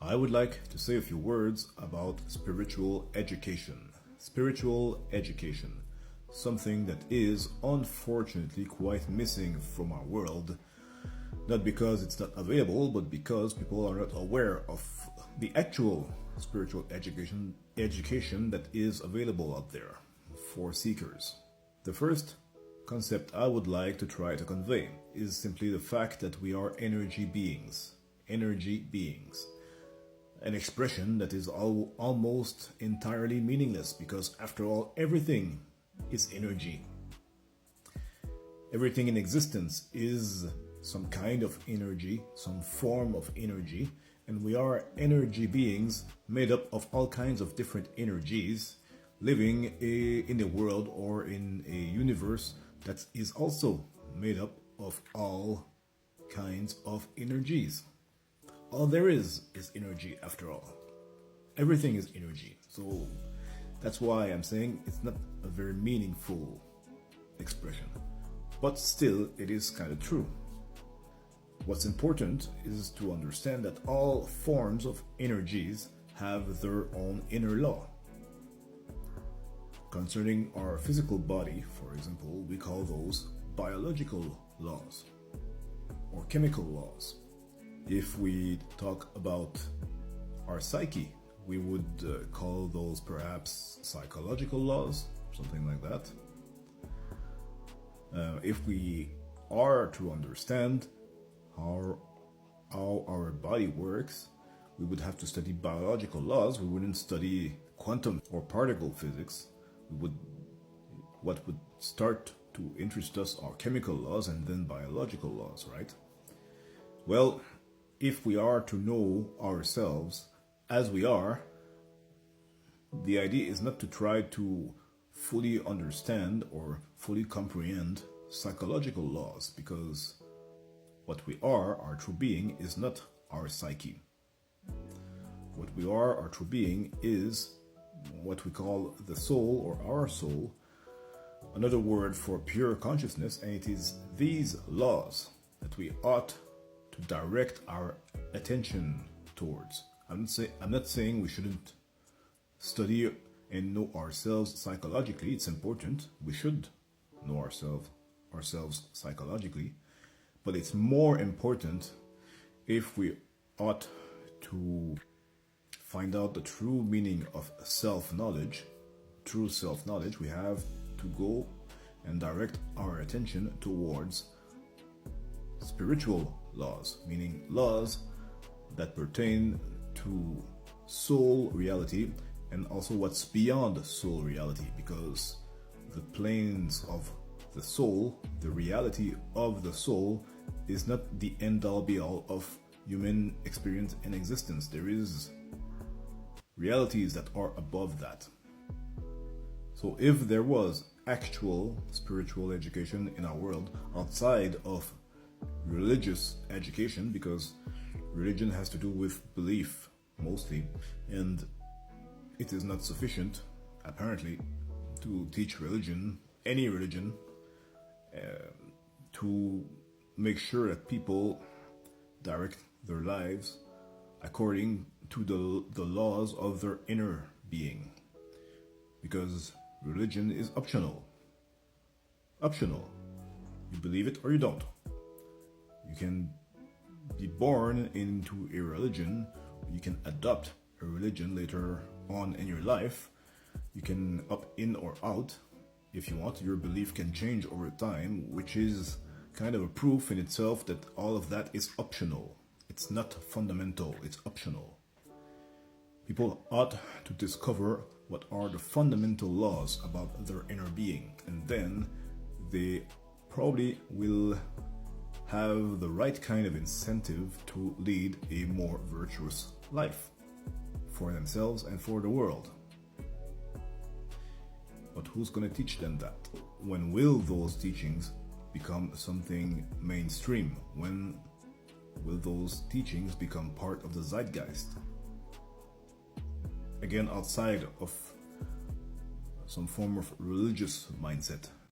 I would like to say a few words about spiritual education. Spiritual education, something that is unfortunately quite missing from our world, not because it's not available, but because people are not aware of the actual spiritual education that is available out there for seekers. The first concept I would like to try to convey is simply the fact that we are energy beings. Energy beings. An expression that is almost entirely meaningless because, after all, everything is energy. Everything in existence is some kind of energy, some form of energy, and we are energy beings made up of all kinds of different energies living in a world or in a universe that is also made up of all kinds of energies. All there is energy after all. Everything is energy. So that's why I'm saying it's not a very meaningful expression. But still, it is kind of true. What's important is to understand that all forms of energies have their own inner law. Concerning our physical body, for example, we call those biological laws or chemical laws. If we talk about our psyche, we would call those perhaps psychological laws, something like that. If we are to understand how our body works, we would have to study biological laws. We wouldn't study quantum or particle physics. What would start to interest us are chemical laws and then biological laws, right? Well, if we are to know ourselves as we are, the idea is not to try to fully understand or fully comprehend psychological laws, because what we are, our true being, is not our psyche. What we are, our true being, is what we call the soul or our soul, another word for pure consciousness, and it is these laws that we ought to direct our attention towards. I'm not saying we shouldn't study and know ourselves psychologically. It's important. We should know ourselves psychologically. But it's more important if we ought to find out the true meaning of self-knowledge. True self-knowledge, we have to go and direct our attention towards spiritual laws, meaning laws that pertain to soul reality and also what's beyond soul reality, because the planes of the soul, the reality of the soul, is not the end-all be-all of human experience and existence. There is realities that are above that. So if there was actual spiritual education in our world outside of religious education, because religion has to do with belief mostly, and it is not sufficient apparently to teach religion, any religion, to make sure that people direct their lives according to the laws of their inner being, because religion is optional. You believe it or you don't. You can be born into a religion, you can adopt a religion later on in your life, you can opt in or out if you want. Your belief can change over time, which is kind of a proof in itself that all of that is optional. It's not fundamental, it's optional. People ought to discover what are the fundamental laws about their inner being, and then they probably will have the right kind of incentive to lead a more virtuous life for themselves and for the world. But who's going to teach them that? When will those teachings become something mainstream? When will those teachings become part of the zeitgeist? Again, outside of some form of religious mindset.